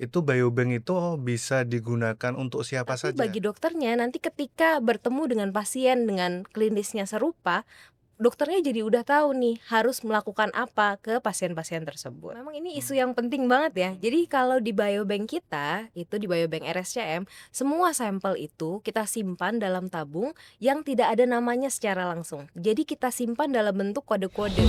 itu biobank itu bisa digunakan untuk siapa Tapi saja? bagi dokternya nanti ketika bertemu dengan pasien dengan klinisnya serupa, dokternya jadi udah tahu nih harus melakukan apa ke pasien-pasien tersebut. Memang ini isu Mmm. yang penting banget ya. Jadi kalau di biobank kita, itu di biobank RSCM, semua sampel itu kita simpan dalam tabung yang tidak ada namanya secara langsung. Jadi kita simpan dalam bentuk kode-kode.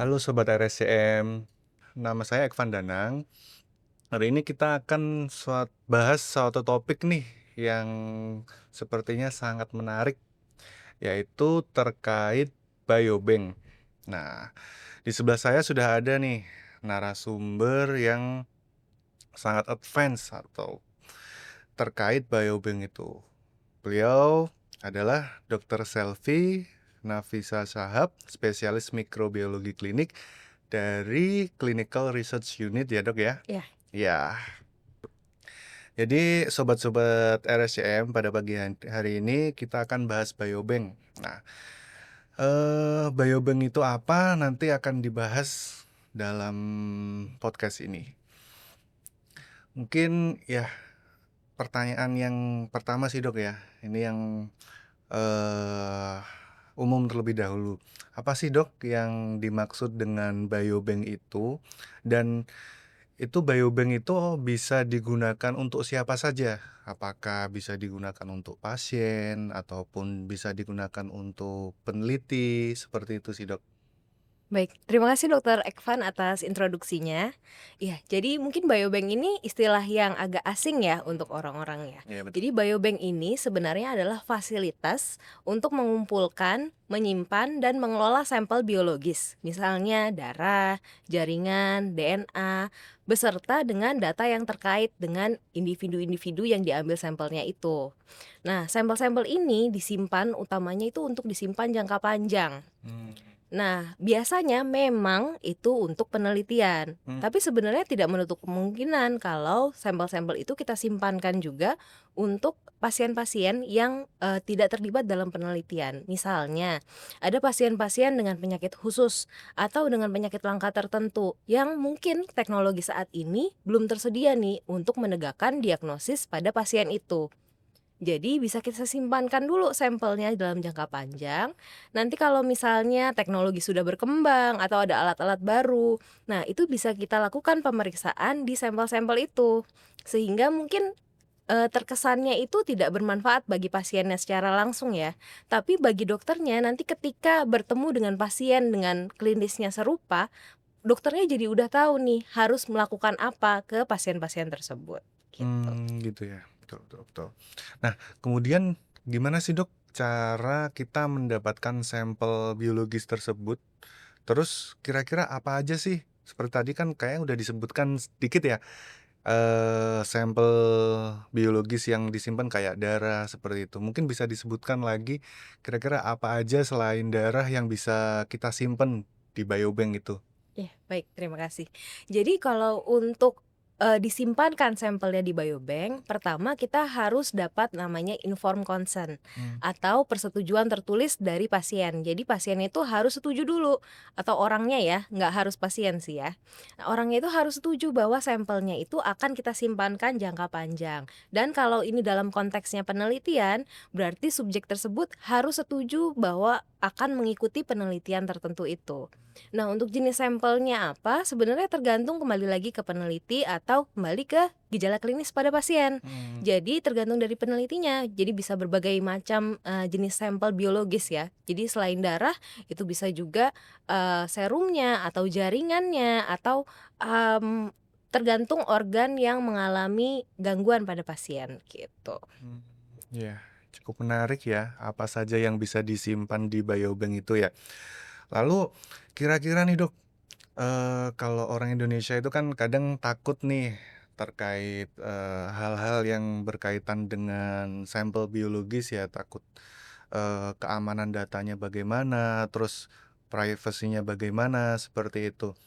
Halo sobat RSCM, nama saya Ekvan Danang. Hari ini kita akan bahas suatu topik nih yang sepertinya sangat menarik, yaitu terkait biobank. Nah, di sebelah saya sudah ada nih narasumber yang sangat advance atau terkait biobank itu. Beliau adalah Dr. Selvi Nafisa Shahab, spesialis mikrobiologi klinik dari Clinical Research Unit ya dok ya? Ya, Ya, jadi sobat-sobat RSCM pada pagi hari ini kita akan bahas biobank. Nah, biobank itu apa nanti akan dibahas dalam podcast ini. Mungkin ya pertanyaan yang pertama sih dok ya, ini yang eh, umum terlebih dahulu. Apa sih dok yang dimaksud dengan biobank itu? Dan itu biobank itu bisa digunakan untuk siapa saja? Apakah bisa digunakan untuk pasien ataupun bisa digunakan untuk peneliti? Seperti itu sih dok. baik. Terima kasih Dokter Ekvan atas introduksinya. Iya, jadi mungkin biobank ini istilah yang agak asing ya untuk orang-orang ya. Iya betul. Jadi biobank ini sebenarnya adalah fasilitas untuk mengumpulkan, menyimpan, dan mengelola sampel biologis. Misalnya darah, jaringan, DNA, beserta dengan data yang terkait dengan individu-individu yang diambil sampelnya itu. Nah, sampel-sampel ini disimpan utamanya itu untuk disimpan jangka panjang. Hmm. Nah, biasanya memang itu untuk penelitian, Hmm. tapi sebenarnya tidak menutup kemungkinan kalau sampel-sampel itu kita simpankan juga untuk pasien-pasien yang tidak terlibat dalam penelitian. Misalnya, ada pasien-pasien dengan penyakit khusus atau dengan penyakit langka tertentu yang mungkin teknologi saat ini belum tersedia nih untuk menegakkan diagnosis pada pasien itu. Jadi bisa kita simpankan dulu sampelnya dalam jangka panjang. Nanti kalau misalnya teknologi sudah berkembang atau ada alat-alat baru, nah itu bisa kita lakukan pemeriksaan di sampel-sampel itu. Sehingga mungkin terkesannya itu tidak bermanfaat bagi pasiennya secara langsung ya. Tapi bagi dokternya nanti ketika bertemu dengan pasien dengan klinisnya serupa, dokternya jadi udah tahu nih harus melakukan apa ke pasien-pasien tersebut, gitu. Gitu ya. Betul, betul, betul. Nah, kemudian gimana sih dok cara kita mendapatkan sampel biologis tersebut? Terus kira-kira apa aja sih? Seperti tadi kan kayaknya udah disebutkan sedikit ya, sampel biologis yang disimpan kayak darah seperti itu. Mungkin bisa disebutkan lagi kira-kira apa aja selain darah yang bisa kita simpen di biobank itu? Iya, baik, terima kasih. Jadi kalau untuk, disimpankan sampelnya di biobank, pertama kita harus dapat namanya informed consent Mmm. atau persetujuan tertulis dari pasien. Jadi pasien itu harus setuju dulu atau orangnya ya, nggak harus pasien sih ya. Nah, orangnya itu harus setuju bahwa sampelnya itu akan kita simpankan jangka panjang. Dan kalau ini dalam konteksnya penelitian, berarti subjek tersebut harus setuju bahwa akan mengikuti penelitian tertentu itu. Nah, untuk jenis sampelnya apa, sebenarnya tergantung kembali lagi ke peneliti atau kembali ke gejala klinis pada pasien. Mhm. Jadi tergantung dari penelitinya, jadi bisa berbagai macam, jenis sampel biologis ya. Jadi selain darah, itu bisa juga, serumnya atau jaringannya atau, tergantung organ yang mengalami gangguan pada pasien, gitu. Mmm, iya, cukup menarik ya, apa saja yang bisa disimpan di biobank itu ya. Lalu kira-kira nih Dok, kalau orang Indonesia itu kan kadang takut nih terkait, hal-hal yang berkaitan dengan sampel biologis ya, takut, keamanan datanya bagaimana, terus privasinya bagaimana, seperti itu.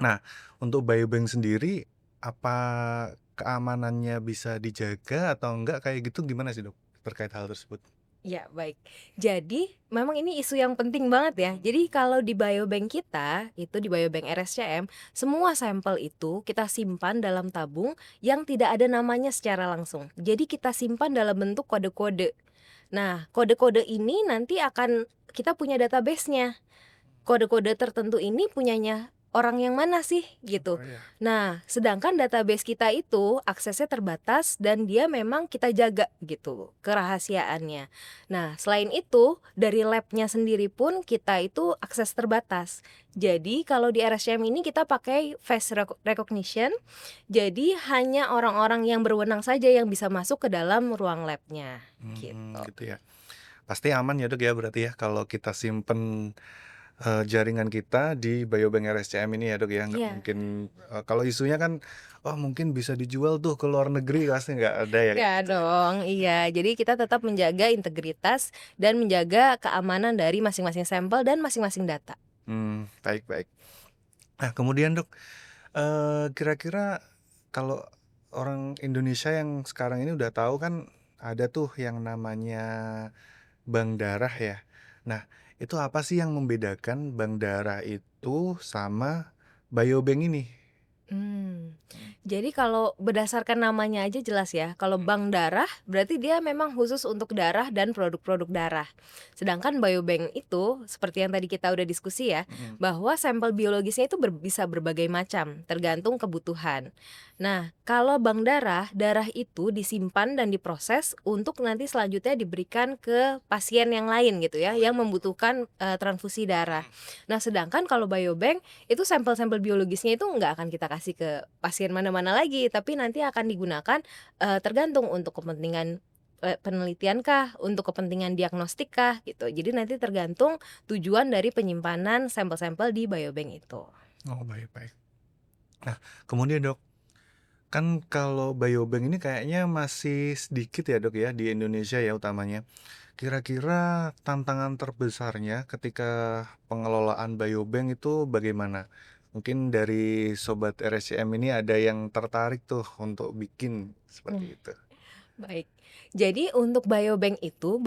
Nah, untuk biobank sendiri, apakah keamanannya bisa dijaga atau enggak kayak gitu gimana sih, Dok, terkait hal tersebut? Ya, baik. Jadi, memang ini isu yang penting banget ya. Jadi kalau di biobank kita, itu di biobank RSCM, semua sampel itu kita simpan dalam tabung yang tidak ada namanya secara langsung. Jadi kita simpan dalam bentuk kode-kode. Nah, kode-kode ini nanti akan kita punya database-nya. Kode-kode tertentu ini punyanya orang yang mana sih gitu. Oh ya. Nah, sedangkan database kita itu aksesnya terbatas dan dia memang kita jaga gitu kerahasiaannya. Nah, selain itu dari lab-nya sendiri pun kita itu akses terbatas. Jadi kalau di RSCM ini kita pakai face recognition. Jadi hanya orang-orang yang berwenang saja yang bisa masuk ke dalam ruang lab-nya gitu. Gitu ya. Pasti aman ya, Dok, ya berarti ya kalau kita simpen, jaringan kita di biobank RSCM ini ya, Dok, ya? Nggak Iya. mungkin, kalau isunya kan, oh mungkin bisa dijual tuh ke luar negeri, pasti nggak ada ya kayak Enggak gitu. dong, iya. Jadi kita tetap menjaga integritas dan menjaga keamanan dari masing-masing sampel dan masing-masing data. Baik baik. Nah kemudian, Dok, kira-kira kalau orang Indonesia yang sekarang ini udah tahu kan ada tuh yang namanya bank darah ya. Nah, itu apa sih yang membedakan bank darah itu sama biobank ini? Hmm, jadi kalau berdasarkan namanya aja jelas ya, kalau bank darah berarti dia memang khusus untuk darah dan produk-produk darah. Sedangkan biobank itu seperti yang tadi kita udah diskusi ya, Mhm. bahwa sampel biologisnya itu bisa berbagai macam, tergantung kebutuhan. Nah, kalau bank darah, darah itu disimpan dan diproses untuk nanti selanjutnya diberikan ke pasien yang lain gitu ya, yang membutuhkan transfusi darah. Nah, sedangkan kalau biobank itu sampel-sampel biologisnya itu nggak akan kita kasih ke pasien mana-mana lagi, tapi nanti akan digunakan, tergantung untuk kepentingan, penelitian kah, untuk kepentingan diagnostik kah, gitu. Jadi nanti tergantung tujuan dari penyimpanan sampel-sampel di biobank itu. Oh, baik baik. Nah, kemudian, Dok, kan kalau biobank ini kayaknya masih sedikit ya, Dok, ya, di Indonesia ya utamanya. Kira-kira tantangan terbesarnya ketika pengelolaan biobank itu bagaimana? Mungkin dari sobat RSCM ini ada yang tertarik tuh untuk bikin seperti itu. Baik. Jadi untuk biobank itu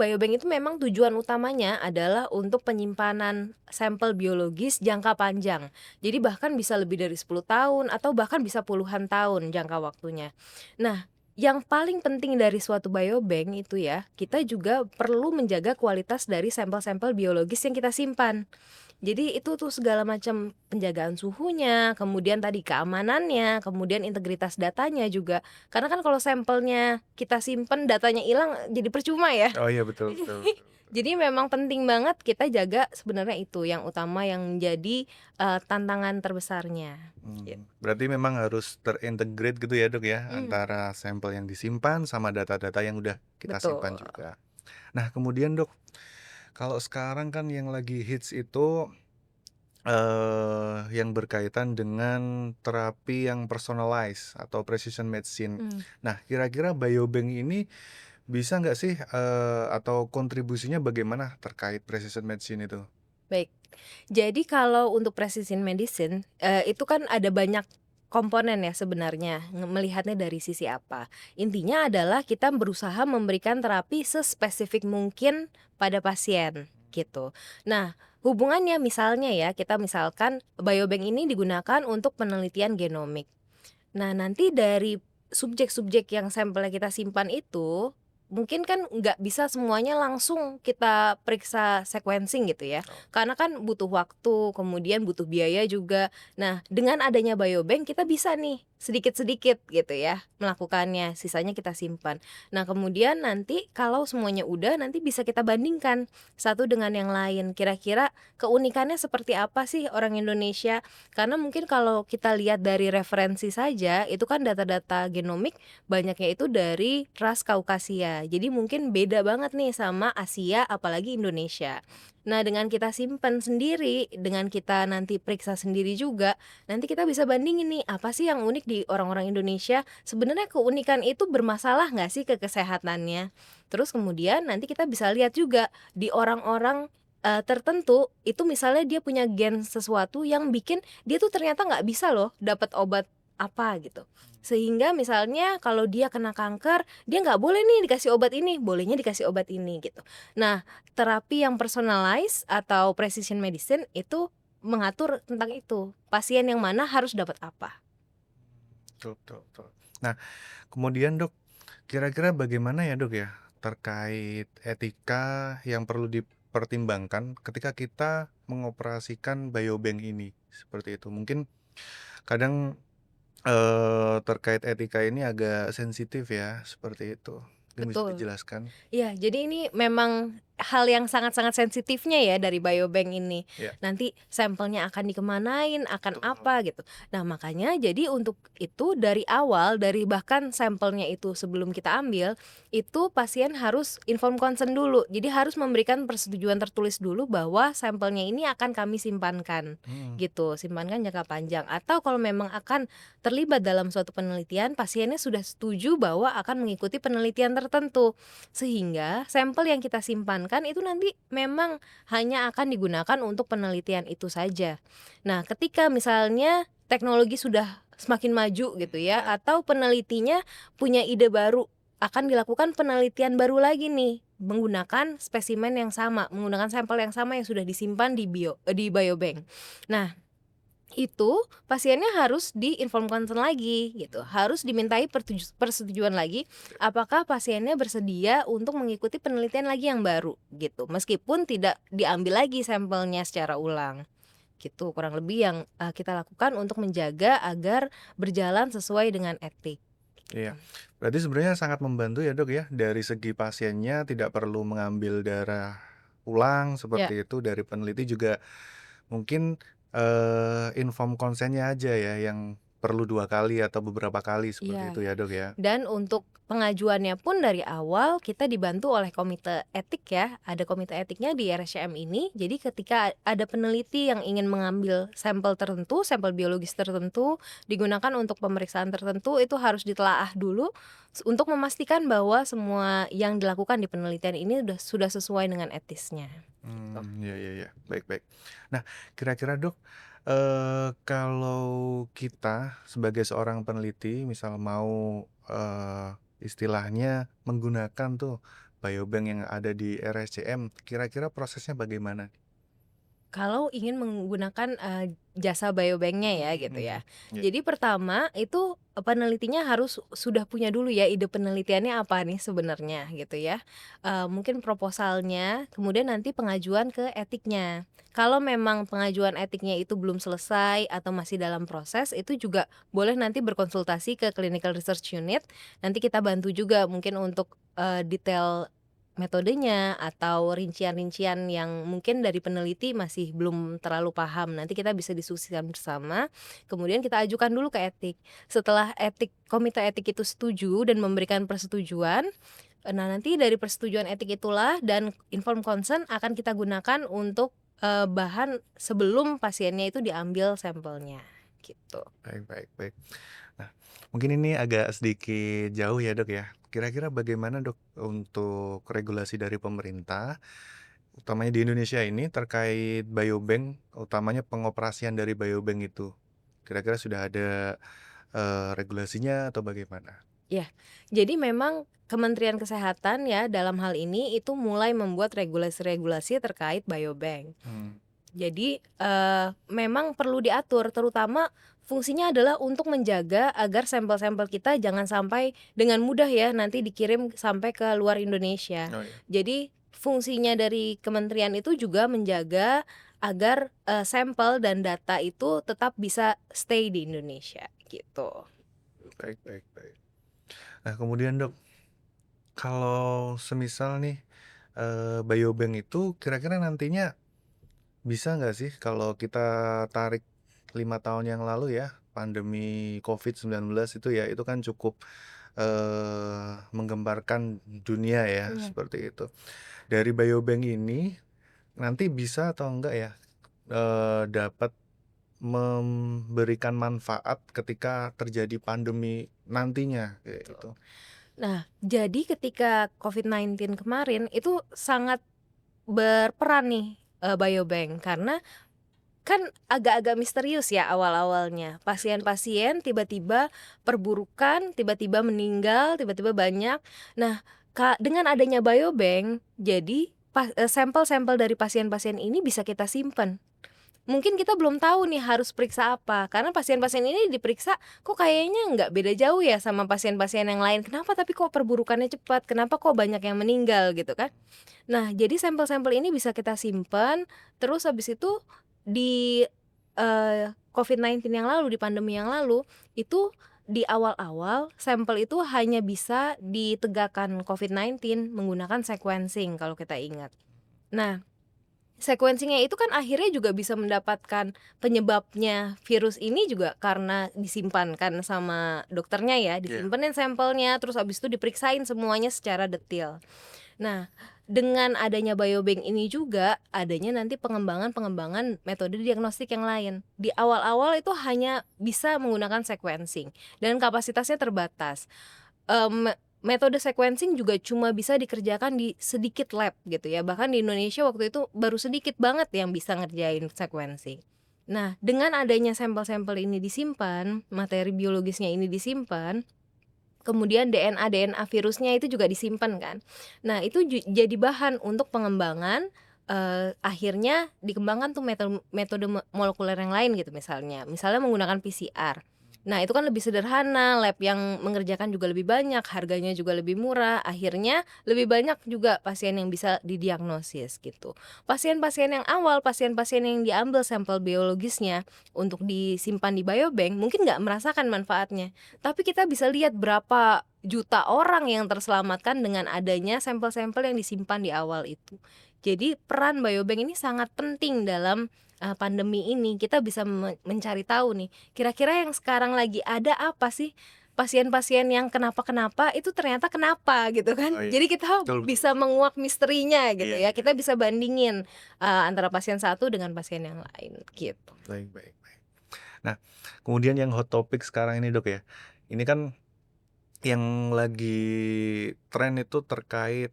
memang tujuan utamanya adalah untuk penyimpanan sampel biologis jangka panjang. Jadi bahkan bisa lebih dari 10 tahun atau bahkan bisa puluhan tahun jangka waktunya. Nah, yang paling penting dari suatu biobank itu ya, kita juga perlu menjaga kualitas dari sampel-sampel biologis yang kita simpan. Jadi itu tuh segala macam penjagaan suhunya, kemudian tadi keamanannya, kemudian integritas datanya juga. Karena kan kalau sampelnya kita simpen, datanya hilang, jadi percuma ya. Oh iya, betul betul betul betul. Jadi memang penting banget kita jaga sebenarnya itu yang utama yang jadi, tantangan terbesarnya, gitu. Berarti memang harus terintegrate gitu ya, Dok, ya, Mmm, antara sampel yang disimpan sama data-data yang udah kita simpan betul. juga. Nah, kemudian, Dok, kalau sekarang kan yang lagi hits itu, yang berkaitan dengan terapi yang personalized atau precision medicine. Mmm, Nah, kira-kira biobank ini bisa nggak sih, atau kontribusinya bagaimana terkait precision medicine itu? baik. Jadi kalau untuk precision medicine, itu kan ada banyak komponen ya sebenarnya, melihatnya dari sisi apa. Intinya adalah kita berusaha memberikan terapi sespesifik mungkin pada pasien, gitu. Nah, hubungannya misalnya ya, kita misalkan biobank ini digunakan untuk penelitian genomik. Nah, nanti dari subjek-subjek yang sampelnya kita simpan itu, mungkin kan nggak bisa semuanya langsung kita periksa sequencing gitu ya, karena kan butuh waktu, kemudian butuh biaya juga. Nah, dengan adanya biobank kita bisa nih sedikit-sedikit gitu ya melakukannya, sisanya kita simpan. Nah, kemudian nanti kalau semuanya udah, nanti bisa kita bandingkan satu dengan yang lain. Kira-kira keunikannya seperti apa sih orang Indonesia? Karena mungkin kalau kita lihat dari referensi saja, itu kan data-data genomik banyaknya itu dari ras Kaukasia. Jadi mungkin beda banget nih sama Asia apalagi Indonesia. Nah, dengan kita simpan sendiri, dengan kita nanti periksa sendiri juga, nanti kita bisa bandingin nih, apa sih yang unik di orang-orang Indonesia? Sebenarnya keunikan itu bermasalah nggak sih ke kesehatannya? Terus kemudian nanti kita bisa lihat juga di orang-orang tertentu, itu misalnya dia punya gen sesuatu yang bikin dia tuh ternyata nggak bisa loh dapat obat apa gitu. Sehingga misalnya kalau dia kena kanker, dia nggak boleh nih dikasih obat ini, bolehnya dikasih obat ini gitu. Nah, terapi yang personalized atau precision medicine itu mengatur tentang itu, pasien yang mana harus dapat apa. Betul betul betul. Nah, kemudian Dok, kira-kira bagaimana ya Dok ya, terkait etika yang perlu dipertimbangkan ketika kita mengoperasikan biobank ini, seperti itu. Mungkin kadang, terkait etika ini agak sensitif ya, seperti itu. Mungkin bisa Betul. dijelaskan? Iya, jadi ini memang hal yang sangat-sangat sensitifnya ya dari biobank ini. Ya, Nanti sampelnya akan dikemanain, akan betul. apa gitu. Nah, makanya jadi untuk itu dari awal, dari bahkan sampelnya itu sebelum kita ambil, itu pasien harus inform consent dulu. Jadi harus memberikan persetujuan tertulis dulu bahwa sampelnya ini akan kami simpankan Mhm, gitu, simpankan jangka panjang. Atau kalau memang akan terlibat dalam suatu penelitian, pasiennya sudah setuju bahwa akan mengikuti penelitian tertentu. Sehingga sampel yang kita simpankan itu nanti memang hanya akan digunakan untuk penelitian itu saja. Nah, ketika misalnya teknologi sudah semakin maju gitu ya, ya. atau penelitinya punya ide baru, akan dilakukan penelitian baru lagi nih menggunakan spesimen yang sama, menggunakan sampel yang sama yang sudah disimpan di biobank. Nah, itu pasiennya harus di-inform consent lagi gitu, harus dimintai persetujuan lagi apakah pasiennya bersedia untuk mengikuti penelitian lagi yang baru gitu, meskipun tidak diambil lagi sampelnya secara ulang, gitu kurang lebih yang, kita lakukan untuk menjaga agar berjalan sesuai dengan etik, gitu. Iya. Berarti sebenarnya sangat membantu ya, Dok, ya, dari segi pasiennya tidak perlu mengambil darah ulang Ya, seperti itu, dari peneliti juga mungkin, inform konsennya aja ya yang perlu 2 kali atau beberapa kali seperti itu iya. ya, Dok, ya? Dan untuk pengajuannya pun dari awal kita dibantu oleh komite etik ya, ada komite etiknya di RSCM ini. Jadi ketika ada peneliti yang ingin mengambil sampel tertentu, sampel biologis tertentu, digunakan untuk pemeriksaan tertentu, itu harus ditelaah dulu untuk memastikan bahwa semua yang dilakukan di penelitian ini sudah sesuai dengan etisnya, gitu. Ya ya ya, baik baik. Nah, kira-kira Dok, kalau kita sebagai seorang peneliti misal mau, istilahnya menggunakan tuh biobank yang ada di RSCM, kira-kira prosesnya bagaimana? Kalau ingin menggunakan, jasa biobank-nya ya gitu Mhm, ya. ya. Jadi pertama itu, penelitinya harus sudah punya dulu ya ide penelitiannya apa nih sebenarnya gitu ya. Mungkin proposalnya, kemudian nanti pengajuan ke etiknya. Kalau memang pengajuan etiknya itu belum selesai atau masih dalam proses, itu juga boleh nanti berkonsultasi ke Clinical Research Unit, nanti kita bantu juga mungkin untuk, detail metodenya atau rincian-rincian yang mungkin dari peneliti masih belum terlalu paham, nanti kita bisa diskusikan bersama, kemudian kita ajukan dulu ke etik. Setelah komite etik itu setuju dan memberikan persetujuan, nah nanti dari persetujuan etik itulah dan informed consent akan kita gunakan untuk, bahan sebelum pasiennya itu diambil sampelnya, gitu. Baik baik baik. Nah, mungkin ini agak sedikit jauh ya, Dok, ya. Kira-kira bagaimana, Dok, untuk regulasi dari pemerintah, utamanya di Indonesia ini terkait biobank, utamanya pengoperasian dari biobank itu? Kira-kira sudah ada, regulasinya atau bagaimana? Ya, jadi memang Kementerian Kesehatan ya dalam hal ini itu mulai membuat regulasi-regulasi terkait biobank. Mmm, Jadi, memang perlu diatur terutama fungsinya adalah untuk menjaga agar sampel-sampel kita jangan sampai dengan mudah ya nanti dikirim sampai ke luar Indonesia. oh ya, Jadi fungsinya dari kementerian itu juga menjaga agar, sampel dan data itu tetap bisa stay di Indonesia gitu. baik baik baik. Nah, kemudian, Dok, kalau semisal nih, biobank itu kira-kira nantinya bisa nggak sih kalau kita tarik 5 tahun yang lalu ya, pandemi COVID-19 itu ya, itu kan cukup, menggemparkan dunia ya, Iya. seperti itu. Dari biobank ini nanti bisa atau enggak ya, dapat memberikan manfaat ketika terjadi pandemi nantinya, kayak Betul. gitu? Nah, jadi ketika COVID-19 kemarin itu sangat berperan nih, biobank karena kan agak-agak misterius ya awal-awalnya. Pasien-pasien tiba-tiba perburukan, tiba-tiba meninggal, tiba-tiba banyak. Nah, dengan adanya biobank, jadi sampel-sampel dari pasien-pasien ini bisa kita simpan. Mungkin kita belum tahu nih harus periksa apa, karena pasien-pasien ini diperiksa kok kayaknya nggak beda jauh ya sama pasien-pasien yang lain. Kenapa tapi kok perburukannya cepat? Kenapa kok banyak yang meninggal gitu kan? Nah, jadi sampel-sampel ini bisa kita simpan, terus habis itu di COVID-19 yang lalu, di pandemi yang lalu, itu di awal-awal sampel itu hanya bisa ditegakkan COVID-19 menggunakan sequencing kalau kita ingat. Nah, sequencing-nya itu kan akhirnya juga bisa mendapatkan penyebabnya virus ini juga karena disimpankan sama dokternya ya, Iya. disimpenin sampelnya, terus habis itu diperiksain semuanya secara detail. Nah, dengan adanya biobank ini juga adanya nanti pengembangan-pengembangan metode diagnostik yang lain. Di awal-awal itu hanya bisa menggunakan sequencing dan kapasitasnya terbatas. Metode sequencing juga cuma bisa dikerjakan di sedikit lab gitu ya. Bahkan di Indonesia waktu itu baru sedikit banget yang bisa ngerjain sequencing. Nah, dengan adanya sampel-sampel ini disimpan, materi biologisnya ini disimpan, kemudian DNA virusnya itu juga disimpan kan. Nah, itu jadi bahan untuk pengembangan, akhirnya dikembangkan tuh metode molekuler yang lain gitu misalnya menggunakan PCR. Nah, itu kan lebih sederhana, lab yang mengerjakan juga lebih banyak, harganya juga lebih murah, akhirnya lebih banyak juga pasien yang bisa didiagnosis gitu. Pasien-pasien yang awal, pasien-pasien yang diambil sampel biologisnya untuk disimpan di biobank mungkin nggak merasakan manfaatnya. Tapi kita bisa lihat berapa juta orang yang terselamatkan dengan adanya sampel-sampel yang disimpan di awal itu. Jadi peran biobank ini sangat penting dalam pandemi ini. Kita bisa mencari tahu nih, kira-kira yang sekarang lagi ada apa sih? Pasien-pasien yang kenapa-kenapa itu ternyata kenapa gitu kan. Oh iya, Jadi kita betul betul bisa betul. menguak misterinya gitu Iya ya. iya, Kita bisa bandingin antara pasien satu dengan pasien yang lain gitu. baik baik baik. Nah, kemudian yang hot topic sekarang ini, Dok, ya. Ini kan yang lagi tren itu terkait,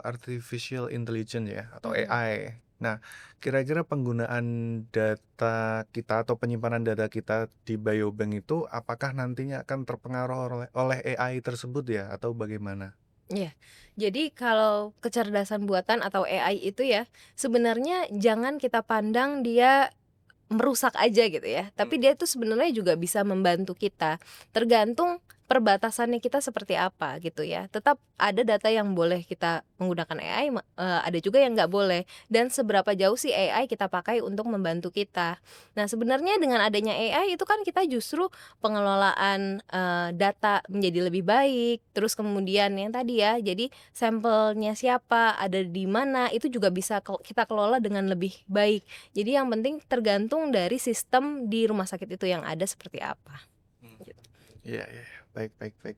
artificial intelligence ya atau Mhm. AI. Nah, kira-kira penggunaan data kita atau penyimpanan data kita di biobank itu apakah nantinya akan terpengaruh oleh AI tersebut ya atau bagaimana? Iya. Jadi kalau kecerdasan buatan atau AI itu ya, sebenarnya jangan kita pandang dia merusak aja gitu ya, Mmm, tapi dia tuh sebenarnya juga bisa membantu kita, tergantung perbatasannya kita seperti apa gitu ya. Tetap ada data yang boleh kita menggunakan AI, ada juga yang nggak boleh, dan seberapa jauh sih AI kita pakai untuk membantu kita. Nah, sebenarnya dengan adanya AI itu kan kita justru pengelolaan, data menjadi lebih baik, terus kemudian yang tadi ya, jadi sampelnya siapa, ada di mana, itu juga bisa kita kelola dengan lebih baik. Jadi yang penting tergantung dari sistem di rumah sakit itu yang ada seperti apa, mhm. gitu. Iya iya iya. Baik baik baik.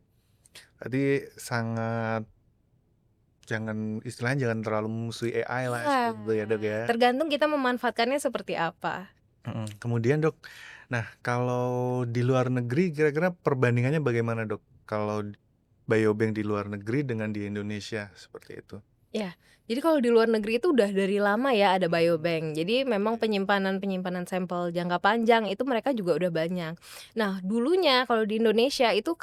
Berarti sangat istilahnya jangan terlalu memusuhi AI lah Iya, seperti itu ya, Dok, ya? tergantung kita memanfaatkannya seperti apa. Mhm. Kemudian, Dok, nah kalau di luar negeri kira-kira perbandingannya bagaimana, Dok? Kalau biobank di luar negeri dengan di Indonesia seperti itu? Ya, jadi kalau di luar negeri itu udah dari lama ya ada Mmm, biobank. Jadi memang oke. penyimpanan sampel jangka panjang itu mereka juga udah banyak. Nah, dulunya kalau di Indonesia itu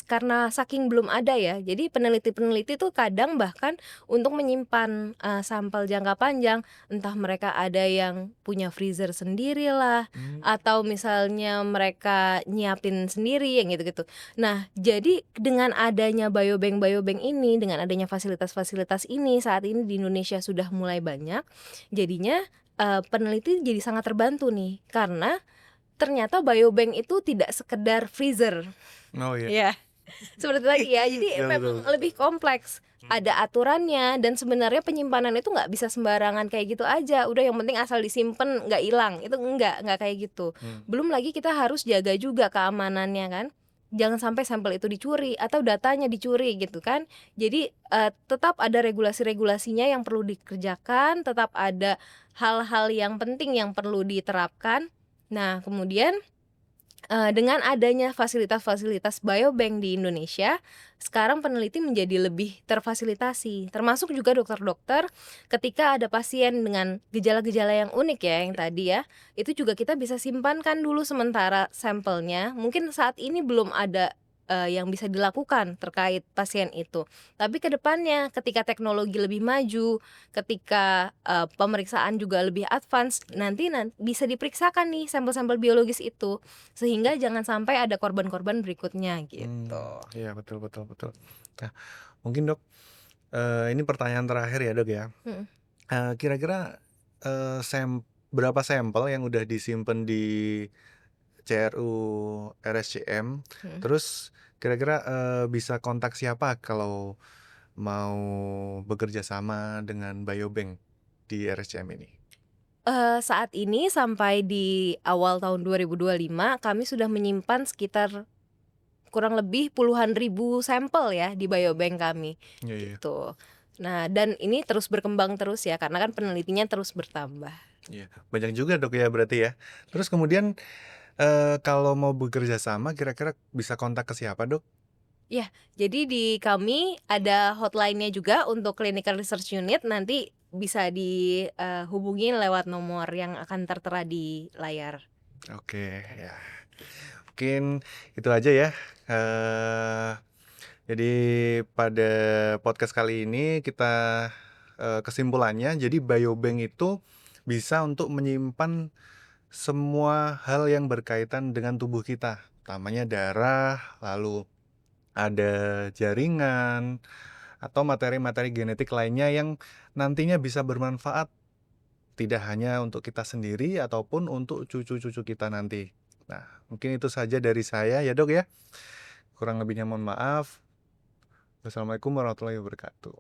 karena saking belum ada ya. Jadi peneliti-peneliti tuh kadang bahkan untuk menyimpan sampel jangka panjang, entah mereka ada yang punya freezer sendirilah Mmm, atau misalnya mereka nyiapin sendiri yang gitu-gitu. Nah, jadi dengan adanya biobank-biobank ini, dengan adanya fasilitas-fasilitas ini saat ini di Indonesia sudah mulai banyak, jadinya, peneliti jadi sangat terbantu nih, karena ternyata biobank itu tidak sekedar freezer. oh iya. Ya, seperti tadi ya, jadi Iya betul memang betul. lebih kompleks, Mhm, ada aturannya dan sebenarnya penyimpanan itu nggak bisa sembarangan kayak gitu aja, udah yang penting asal disimpen nggak hilang, itu enggak kayak gitu. mmm, Belum lagi kita harus jaga juga keamanannya kan, jangan sampai sampel itu dicuri atau datanya dicuri gitu kan. Jadi, tetap ada regulasi-regulasinya yang perlu dikerjakan, tetap ada hal-hal yang penting yang perlu diterapkan. Nah, kemudian dengan adanya fasilitas-fasilitas biobank di Indonesia, sekarang peneliti menjadi lebih terfasilitasi, termasuk juga dokter-dokter ketika ada pasien dengan gejala-gejala yang unik ya, yang tadi ya, itu juga kita bisa simpankan dulu sementara sampelnya, mungkin saat ini belum ada, yang bisa dilakukan terkait pasien itu. Tapi ke depannya ketika teknologi lebih maju, ketika, pemeriksaan juga lebih advance, nanti bisa diperiksakan nih sampel-sampel biologis itu, sehingga jangan sampai ada korban-korban berikutnya gitu. Iya, betul betul betul. Nah, mungkin Dok, ini pertanyaan terakhir ya Dok ya. Mhm, Kira-kira, berapa sampel yang udah disimpan di CRU RSCM, mhm. terus kira-kira, bisa kontak siapa kalau mau bekerja sama dengan biobank di RSCM ini? Saat ini sampai di awal tahun 2025 kami sudah menyimpan sekitar kurang lebih puluhan ribu sampel ya di biobank kami, Iya iya gitu. Nah, dan ini terus berkembang terus ya karena kan penelitinya terus bertambah. iya, banyak juga Dok ya berarti ya. Terus kemudian, kalau mau bekerja sama kira-kira bisa kontak ke siapa Dok? Ya, jadi di kami ada hotline-nya juga untuk Clinical Research Unit, nanti bisa dihubungin lewat nomor yang akan tertera di layar. Oke, ya. Mungkin itu aja ya. Eee, jadi pada podcast kali ini kita, kesimpulannya jadi biobank itu bisa untuk menyimpan semua hal yang berkaitan dengan tubuh kita, utamanya darah, lalu ada jaringan, atau materi-materi genetik lainnya yang nantinya bisa bermanfaat tidak hanya untuk kita sendiri ataupun untuk cucu-cucu kita nanti. Nah, mungkin itu saja dari saya ya, Dok, ya. Kurang lebihnya mohon maaf. Wassalamualaikum warahmatullahi wabarakatuh.